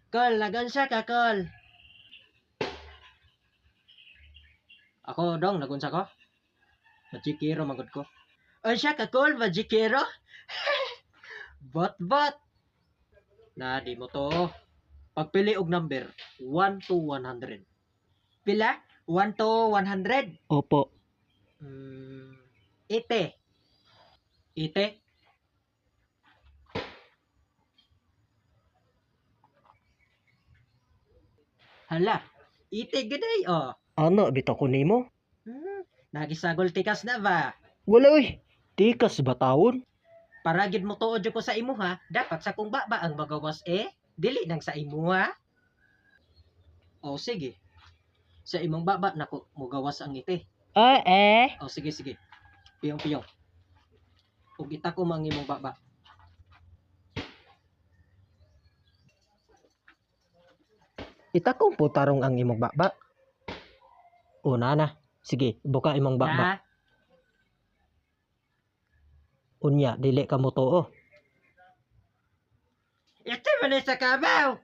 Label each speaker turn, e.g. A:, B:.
A: Kol, nagunsa ka, Kol. Ako, dong, nagunsa ko. Majikiro, magod ko. Unsya ka, Kol, majikiro? Bot. Na, di mo to. Pagpili og number, 1 to 100. Pila? 1 to 100?
B: Opo.
A: Ite. Ite? Hala, ite gaday, oh.
B: Ano, bitaw ko nimo?
A: Nagisagol tikas na ba?
B: Wala uy. Tikas ba taon?
A: Para gid mo tuod ko sa imo ha, dapat sa kung baba ang magawas dili nang sa imo ha. O sige. Sa imong baba nako mugawas ang ite. O sige. Piyong. Ug ita ko mang imong baba.
B: Ita kong putarong ang imong baba. Una na. Sige, buka imong baba.
A: Na,
B: Unya, dili ka mo tuo.
A: ite man sa kabaw.